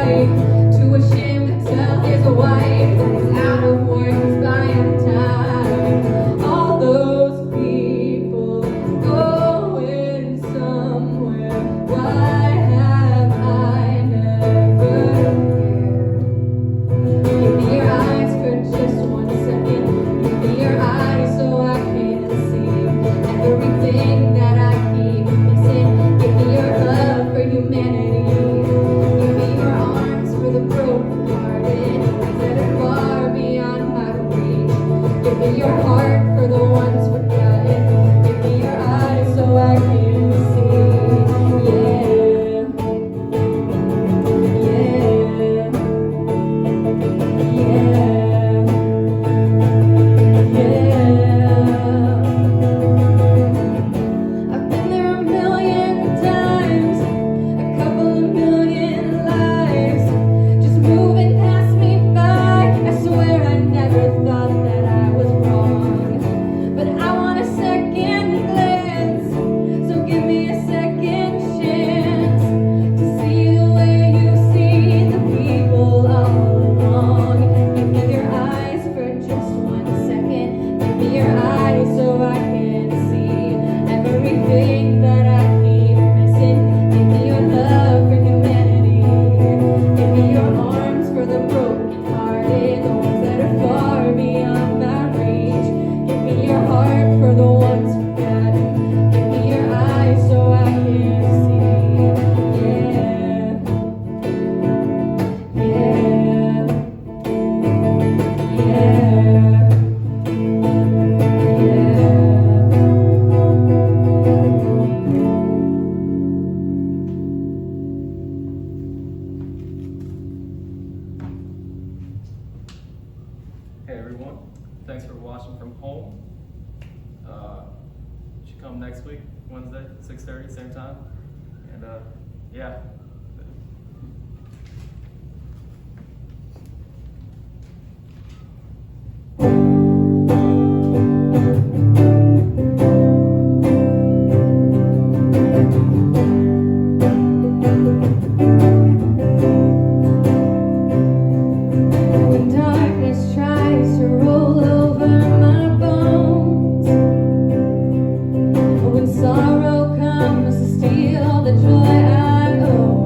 fight, too ashamed to tell his wife that he's out of work, he's buying time. All those people going somewhere, why have I never cared? Give me your eyes for just 1 second, give me your eyes so I can see everything that I keep missing. Give me your love for humanity, give me your arms for the broken-hearted, that are far beyond my reach. Give me your heart for the ones forgotten, give me your eyes so I can see. Yeah, I've been there a million times, a couple of million lives, just moving past me by. I swear I never thought that I was wrong, but I want a second glance, so give me a second chance to see the way you see the people all along. Give me your eyes for just 1 second, give me your eyes so I can see everything that I keep missing. Give me your love for humanity, give me your arms for the broken-hearted, the ones that are far beyond my reach. Give me your heart for the ones forgotten, give me your eyes so I can see. Hey everyone, thanks for watching from home. You should come next week, Wednesday, 6:30, same time. And yeah. When darkness tries to roll over my bones, when sorrow comes to steal the joy I own,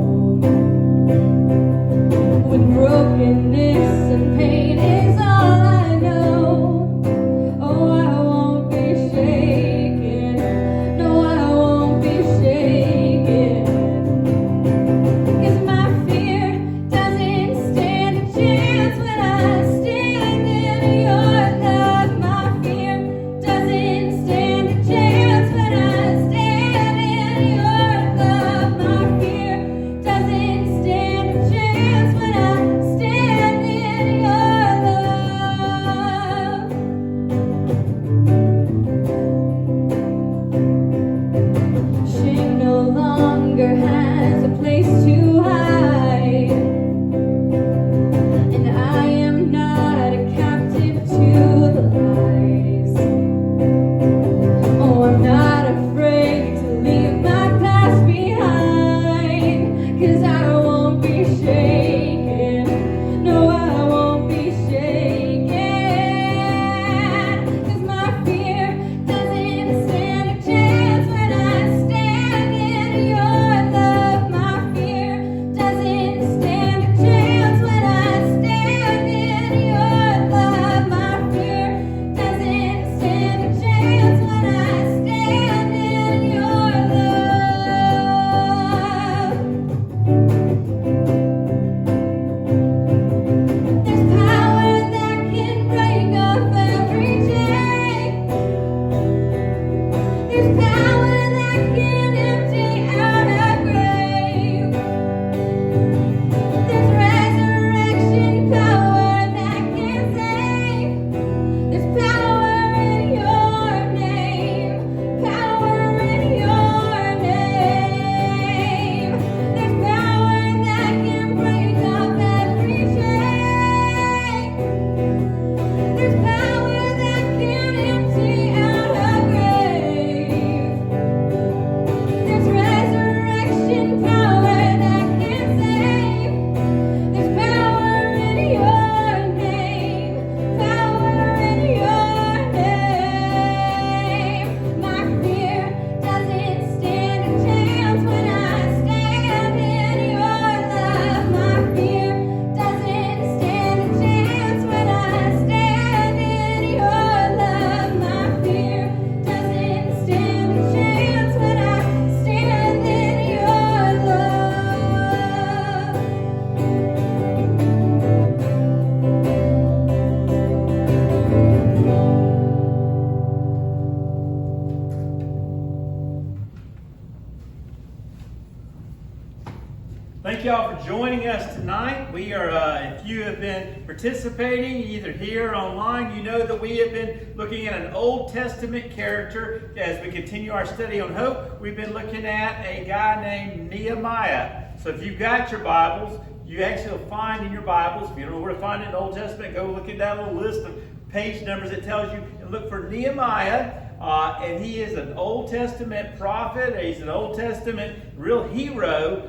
joining us tonight. We are, if you have been participating either here or online, you know that we have been looking at an Old Testament character as we continue our study on hope. We've been looking at a guy named Nehemiah. So if you've got your Bibles, you actually will find in your Bibles, if you don't know where to find it in the Old Testament, go look at that little list of page numbers that tells you, and look for Nehemiah. And he is an Old Testament prophet. He's an Old Testament real hero.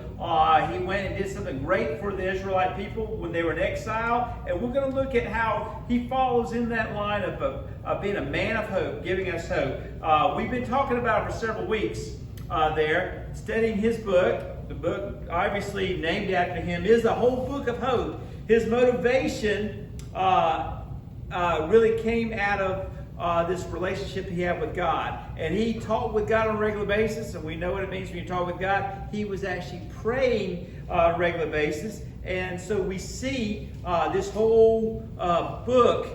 He went and did something great for the Israelite people when they were in exile. And we're going to look at how he follows in that line of being a man of hope, giving us hope. We've been talking about it for several weeks there, studying his book. The book, obviously named after him, is a whole book of hope. His motivation really came out of this relationship he had with God. And he talked with God on a regular basis, and we know what it means when you talk with God. He was actually praying on a regular basis. And so we see this whole book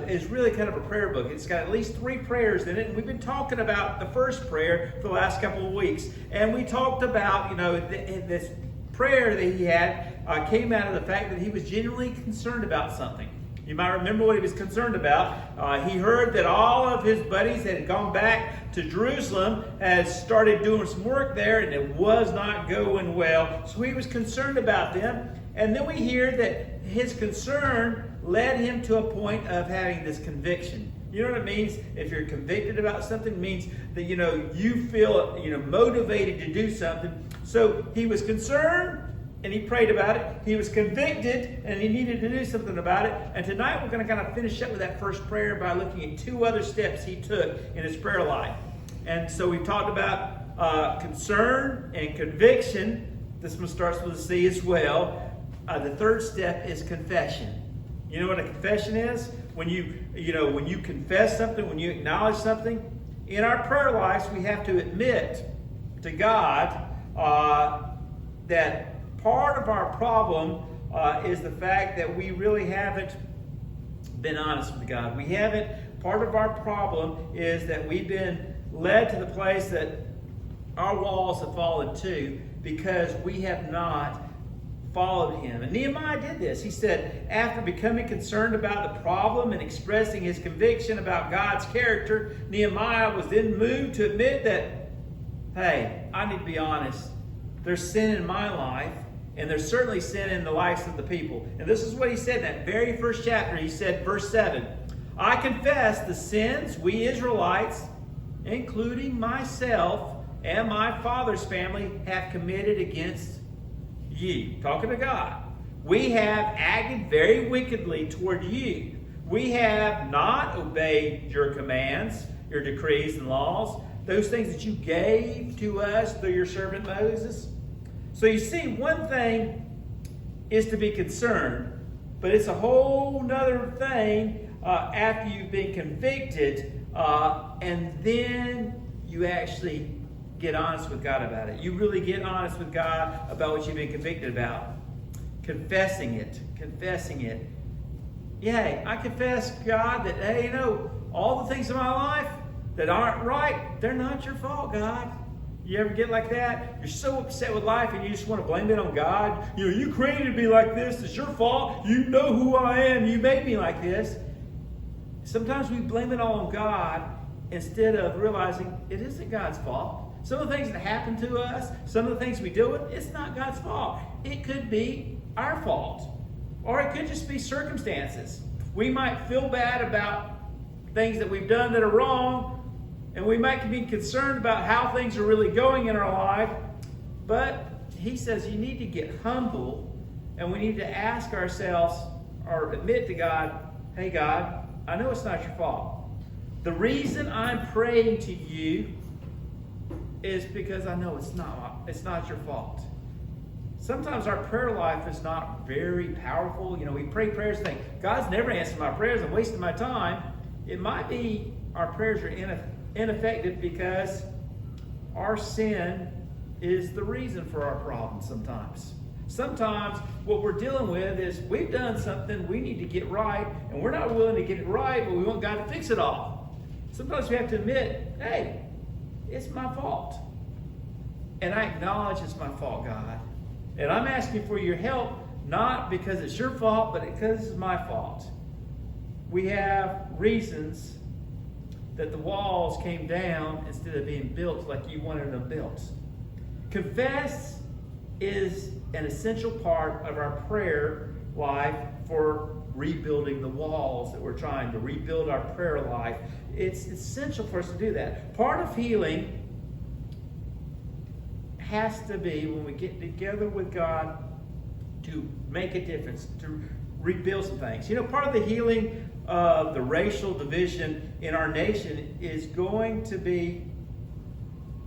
is really kind of a prayer book. It's got at least 3 prayers in it. And we've been talking about the first prayer for the last couple of weeks. And we talked about, this prayer that he had came out of the fact that he was genuinely concerned about something. You might remember what he was concerned about. He heard that all of his buddies that had gone back to Jerusalem had started doing some work there, and it was not going well. So he was concerned about them. And then we hear that his concern led him to a point of having this conviction. You know what it means? If you're convicted about something, it means that, you feel, motivated to do something. So he was concerned, and he prayed about it. He was convicted, and he needed to do something about it. And tonight we're going to kind of finish up with that first prayer by looking at 2 other steps he took in his prayer life. And so we talked about concern and conviction. This one starts with a C as well. The third step is confession. You know what a confession is? When when you confess something, when you acknowledge something, in our prayer lives we have to admit to God that part of our problem is the fact that we really haven't been honest with God. Part of our problem is that we've been led to the place that our walls have fallen to because we have not followed him. And Nehemiah did this. He said, after becoming concerned about the problem and expressing his conviction about God's character, Nehemiah was then moved to admit that, hey, I need to be honest. There's sin in my life, and there's certainly sin in the lives of the people. And this is what he said in that very first chapter. He said, verse 7, I confess the sins we Israelites, including myself and my father's family, have committed against you. Talking to God. We have acted very wickedly toward you. We have not obeyed your commands, your decrees and laws, those things that you gave to us through your servant Moses. So you see, one thing is to be concerned, but it's a whole nother thing after you've been convicted and then you actually get honest with God about it. You really get honest with God about what you've been convicted about. Confessing it. Yeah, I confess, God, that, hey, all the things in my life that aren't right, they're not your fault, God. You ever get like that? You're so upset with life and you just want to blame it on God. You created me like this. It's your fault. You know who I am. You made me like this. Sometimes we blame it all on God instead of realizing it isn't God's fault. Some of the things that happen to us, some of the things we deal with, it's not God's fault. It could be our fault. Or it could just be circumstances. We might feel bad about things that we've done that are wrong, and we might be concerned about how things are really going in our life. But he says you need to get humble, and we need to ask ourselves or admit to God, hey God, I know it's not your fault. The reason I'm praying to you is because I know it's not your fault. Sometimes our prayer life is not very powerful. We pray prayers and think, God's never answered my prayers, I'm wasting my time. It might be our prayers are ineffective because our sin is the reason for our problems sometimes. Sometimes what we're dealing with is we've done something we need to get right, and we're not willing to get it right, but we want God to fix it all. Sometimes we have to admit, hey, it's my fault. And I acknowledge it's my fault, God. And I'm asking for your help, not because it's your fault, but because it's my fault. We have reasons that the walls came down instead of being built like you wanted them built. Confess is an essential part of our prayer life for rebuilding the walls that we're trying to rebuild our prayer life. It's essential for us to do that. Part of healing has to be when we get together with God to make a difference, to rebuild some things. You know, part of the healing of the racial division in our nation is going to be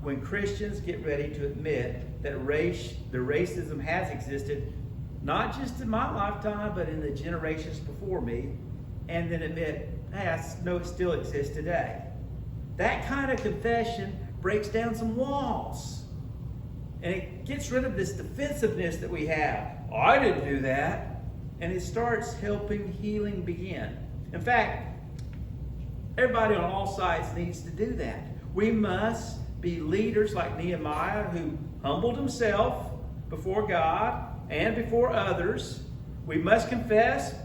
when Christians get ready to admit that the racism has existed, not just in my lifetime, but in the generations before me, and then admit, hey, I know it still exists today. That kind of confession breaks down some walls. And it gets rid of this defensiveness that we have. Oh, I didn't do that. And it starts helping healing begin. In fact, everybody on all sides needs to do that. We must be leaders like Nehemiah, who humbled himself before God and before others. We must confess,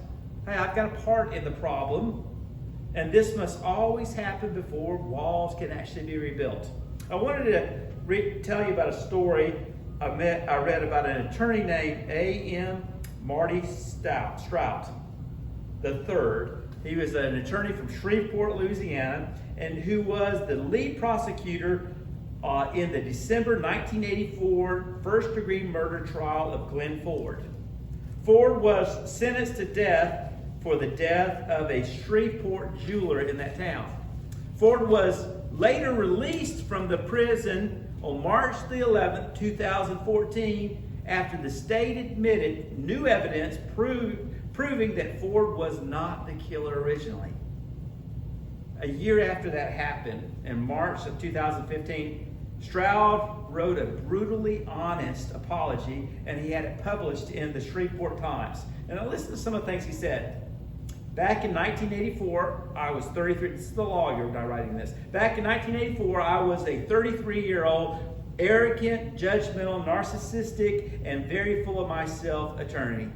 hey, I've got a part in the problem. And this must always happen before walls can actually be rebuilt. I wanted to tell you about a story I read about an attorney named A.M. Marty Strout III. He was an attorney from Shreveport, Louisiana, and who was the lead prosecutor in the December 1984 first-degree murder trial of Glenn Ford. Ford was sentenced to death for the death of a Shreveport jeweler in that town. Ford was later released from the prison on March the 11th, 2014, after the state admitted new evidence proving that Ford was not the killer originally. A year after that happened, in March of 2015, Stroud wrote a brutally honest apology, and he had it published in the Shreveport Times. And now listen to some of the things he said. Back in 1984, I was 33. This is the lawyer guy writing this. Back in 1984, I was a 33-year-old, arrogant, judgmental, narcissistic, and very full of myself attorney.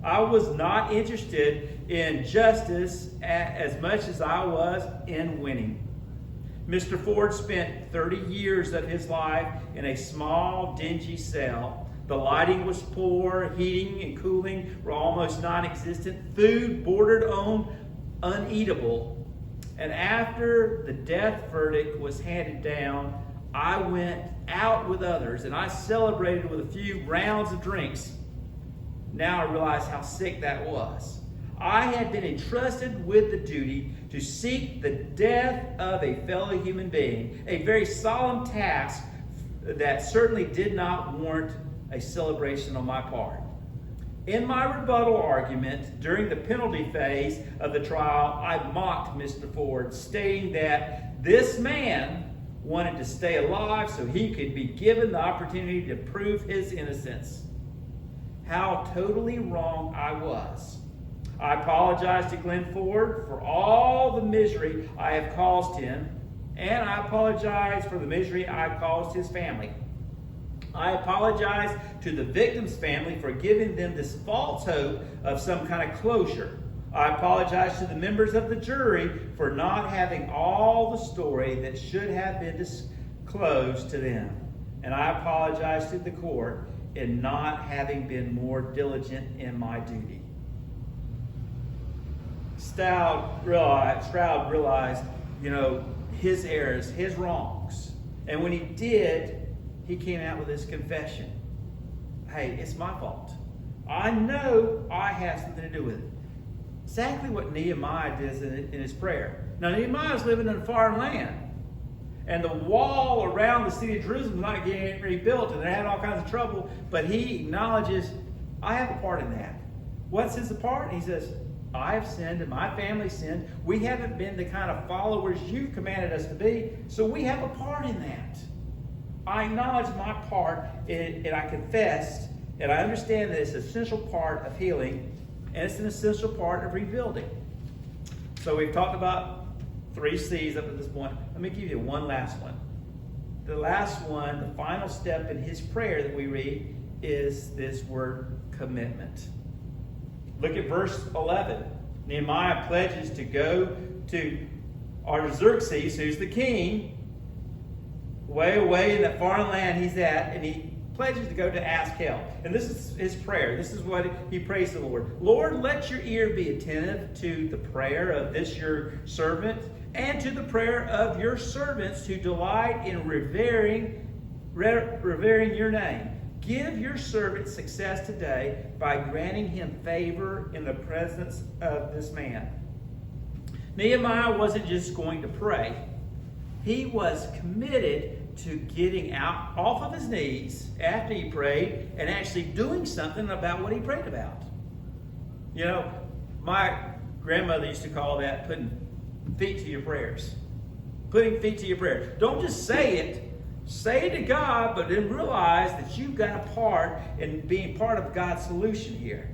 I was not interested in justice as much as I was in winning. Mr. Ford spent 30 years of his life in a small, dingy cell. The lighting was poor, heating and cooling were almost non-existent, food bordered on uneatable. And after the death verdict was handed down, I went out with others and I celebrated with a few rounds of drinks. Now I realize how sick that was. I had been entrusted with the duty to seek the death of a fellow human being, a very solemn task that certainly did not warrant a celebration on my part. In my rebuttal argument during the penalty phase of the trial, I mocked Mr. Ford, stating that this man wanted to stay alive so he could be given the opportunity to prove his innocence. How totally wrong I was. I apologize to Glenn Ford for all the misery I have caused him, and I apologize for the misery I caused his family. I apologize to the victim's family for giving them this false hope of some kind of closure. I apologize to the members of the jury for not having all the story that should have been disclosed to them. And I apologize to the court in not having been more diligent in my duty. Stroud realized, his errors, his wrongs. And when he did, he came out with his confession. Hey, it's my fault. I know I have something to do with it. Exactly what Nehemiah did in his prayer. Now, Nehemiah was living in a foreign land. And the wall around the city of Jerusalem was not getting rebuilt, and they had all kinds of trouble. But he acknowledges, I have a part in that. What's his part? He says, I have sinned and my family sinned. We haven't been the kind of followers you commanded us to be, so we have a part in that. I acknowledge my part, and I confess, and I understand that it's an essential part of healing, and it's an essential part of rebuilding. So we've talked about 3 C's up to this point. Let me give you one last one. The last one, the final step in his prayer that we read, is this word commitment. Look at verse 11. Nehemiah pledges to go to Artaxerxes, who's the king, way away in that foreign land he's at, and he pledges to go to ask help. And this is his prayer. This is what he prays to the Lord. Lord, let your ear be attentive to the prayer of this your servant, and to the prayer of your servants who delight in revering your name. Give your servant success today by granting him favor in the presence of this man. Nehemiah wasn't just going to pray. He was committed to getting out off of his knees after he prayed and actually doing something about what he prayed about. You know, my grandmother used to call that putting feet to your prayers. Putting feet to your prayers. Don't just say it. Say it to God, but then realize that you've got a part in being part of God's solution here.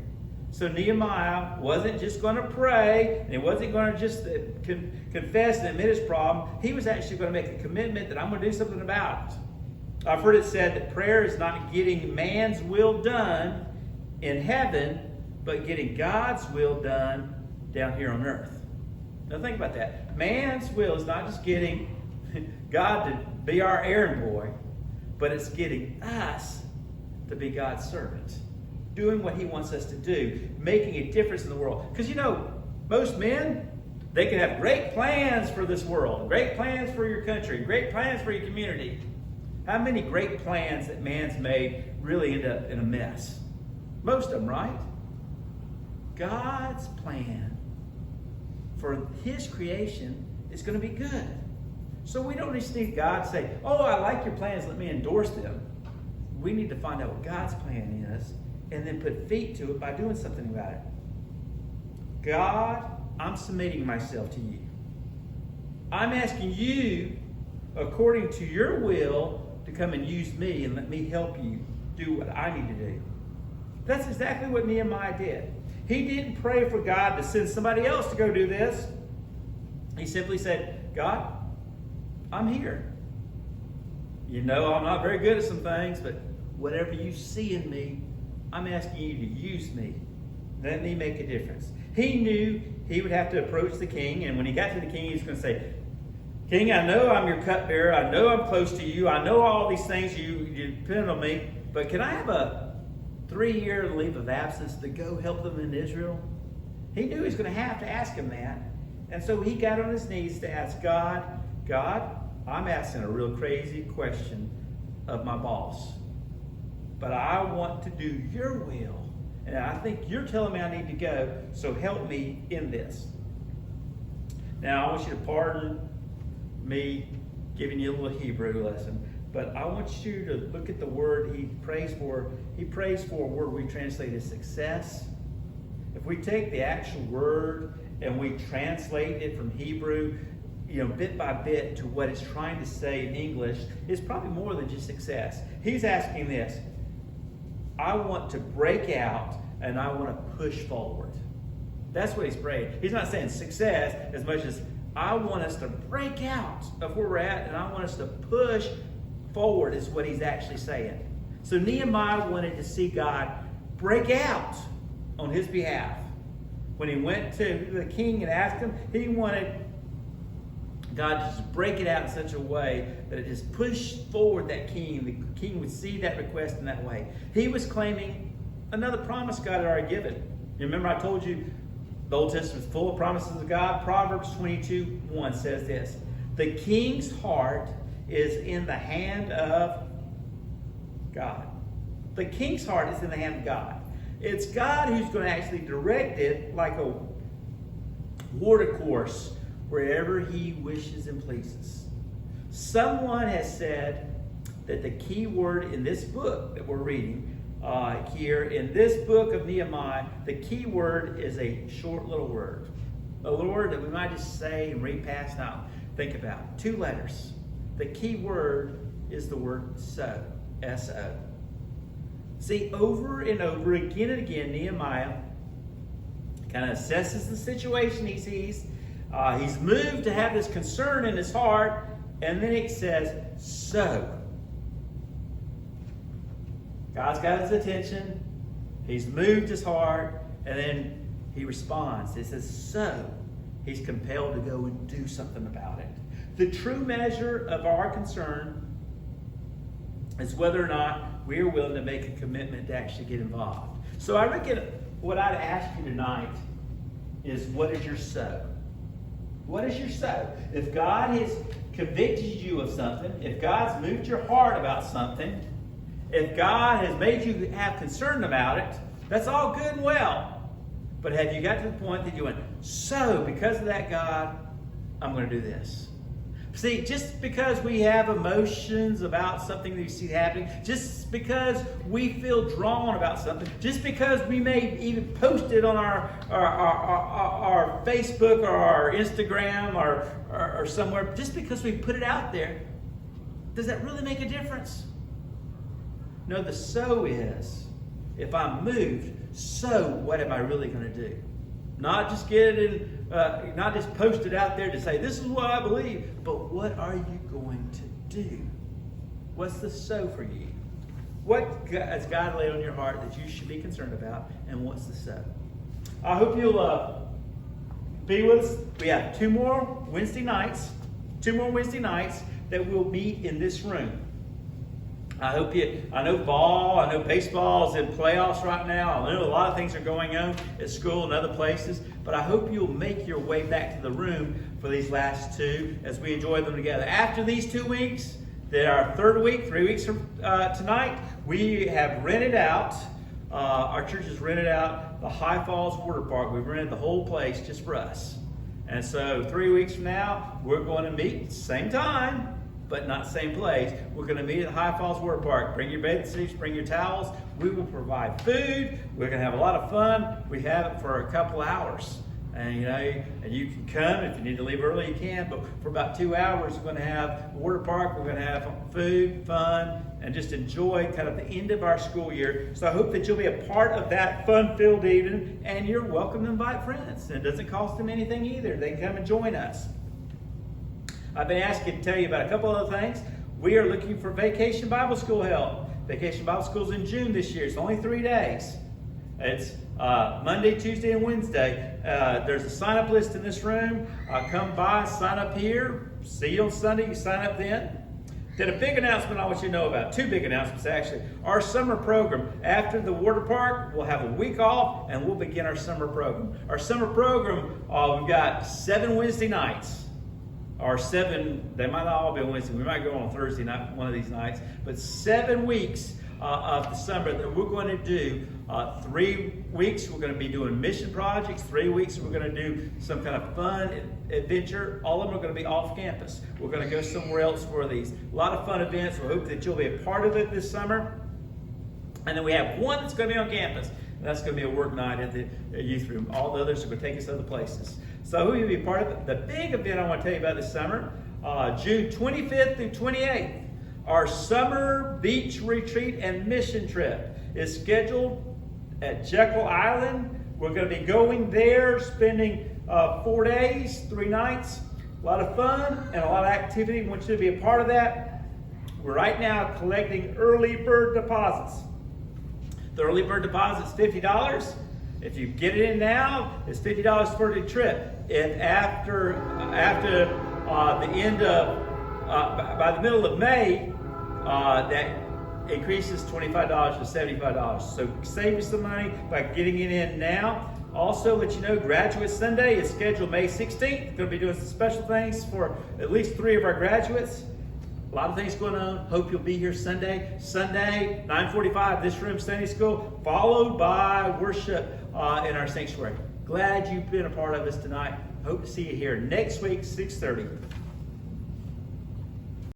So Nehemiah wasn't just going to pray, and he wasn't going to just confess and admit his problem. He was actually going to make a commitment that I'm going to do something about it. I've heard it said that prayer is not getting man's will done in heaven, but getting God's will done down here on earth. Now think about that. Man's will is not just getting God to be our errand boy, but it's getting us to be God's servant, doing what he wants us to do, making a difference in the world. Because you know, most men, they can have great plans for this world, great plans for your country, great plans for your community. How many great plans that man's made really end up in a mess? Most of them, right? God's plan for his creation is going to be good. So we don't just need God to say, oh, I like your plans, let me endorse them. We need to find out what God's plan is and then put feet to it by doing something about it. God, I'm submitting myself to you. I'm asking you, according to your will, to come and use me and let me help you do what I need to do. That's exactly what Nehemiah did. He didn't pray for God to send somebody else to go do this. He simply said, God, I'm here. You know I'm not very good at some things, but whatever you see in me, I'm asking you to use me. Let me make a difference. He knew he would have to approach the king, and when he got to the king, he was going to say, King, I know I'm your cupbearer. I know I'm close to you. I know all these things you depend on me, but can I have a 3-year leave of absence to go help them in Israel? He knew he was going to have to ask him that. And so he got on his knees to ask God, I'm asking a real crazy question of my boss, but I want to do your will, and I think you're telling me I need to go, so help me in this. Now, I want you to pardon me giving you a little Hebrew lesson, but I want you to look at the word he prays for. He prays for a word we translate as success. If we take the actual word and we translate it from Hebrew, bit by bit to what it's trying to say in English, it's probably more than just success. He's asking this: I want to break out and I want to push forward. That's what he's praying. He's not saying success as much as I want us to break out of where we're at and I want us to push forward is what he's actually saying. So Nehemiah wanted to see God break out on his behalf. When he went to the king and asked him, he wanted God to just break it out in such a way that it just pushed forward that king. The king would see that request in that way. He was claiming another promise God had already given. You remember I told you the Old Testament is full of promises of God. Proverbs 22:1 says this: the king's heart is in the hand of God. The king's heart is in the hand of God. It's God who's going to actually direct it like a water course wherever he wishes and pleases. Someone has said that the key word in this book that we're reading here, in this book of Nehemiah, the key word is a short little word. A little word that we might just say and read past. Now, think about it. 2 letters. The key word is the word so. S-O. See, over and over, again and again, Nehemiah kind of assesses the situation he sees. He's moved to have this concern in his heart, and then it says, so. God's got his attention. He's moved his heart. And then he responds. He says, so he's compelled to go and do something about it. The true measure of our concern is whether or not we are willing to make a commitment to actually get involved. So I reckon what I'd ask you tonight is, what is your so? What is your so? If God has convicted you of something, if God's moved your heart about something, if God has made you have concern about it, that's all good and well. But have you got to the point that you went, so because of that, God, I'm going to do this? See, just because we have emotions about something that you see happening, just because we feel drawn about something, just because we may even post it on our Facebook or our Instagram or somewhere, just because we put it out there, does that really make a difference? No, the so is, if I'm moved, so what am I really going to do? Not just get it in, not just post it out there to say, this is what I believe, but what are you going to do? What's the so for you? What has God laid on your heart that you should be concerned about, and what's the so? I hope you'll be with us. We have two more Wednesday nights that we'll meet in this room. I know ball, I know baseball is in playoffs right now. I know a lot of things are going on at school and other places, but I hope you'll make your way back to the room for these last two as we enjoy them together. After these 2 weeks, our third week, 3 weeks from tonight, we have rented out, our church has rented out the High Falls Water Park. We've rented the whole place just for us. And so 3 weeks from now, we're going to meet same time, but not same place. We're going to meet at High Falls Water Park. Bring your bathing suits, bring your towels. We will provide food. We're going to have a lot of fun. We have it for a couple hours. And you can come. If you need to leave early, you can. But for about 2 hours, we're going to have a water park. We're going to have food, fun, and just enjoy kind of the end of our school year. So I hope that you'll be a part of that fun-filled evening. And you're welcome to invite friends. And it doesn't cost them anything either. They can come and join us. I've been asked to tell you about a couple other things. We are looking for Vacation Bible School help. Vacation Bible School is in June this year. It's only 3 days. It's Monday, Tuesday, and Wednesday. There's a sign-up list in this room. Come by, sign up here. See you on Sunday. You sign up then. Then a big announcement I want you to know about. Two big announcements, actually. Our summer program. After the water park, we'll have a week off, and we'll begin our summer program. Our summer program, we've got 7 Wednesday nights. Or 7, they might not all be on Wednesday. We might go on Thursday night, one of these nights. But 7 weeks of the summer that we're going to do. 3 weeks we're going to be doing mission projects. 3 weeks we're going to do some kind of fun adventure. All of them are going to be off campus. We're going to go somewhere else for these. A lot of fun events. We hope that you'll be a part of it this summer. And then we have one that's going to be on campus. And that's going to be a work night at the youth room. All the others are going to take us to other places. So who will be part of it? The big event I want to tell you about this summer, June 25th through 28th, our summer beach retreat and mission trip is scheduled at Jekyll Island. We're going to be going there, spending 4 days, 3 nights. A lot of fun and a lot of activity. We want you to be a part of that. We're right now collecting early bird deposits. The early bird deposit is $50. If you get it in now, it's $50 for the trip. If after the end of, by the middle of May, that increases $25 to $75. So save you some money by getting it in now. Also, let you know, Graduate Sunday is scheduled May 16th. We're going to be doing some special things for at least 3 of our graduates. A lot of things going on. Hope you'll be here Sunday. Sunday, 9:45, this room, Sunday school, followed by worship in our sanctuary. Glad you've been a part of us tonight. Hope to see you here next week, 6:30.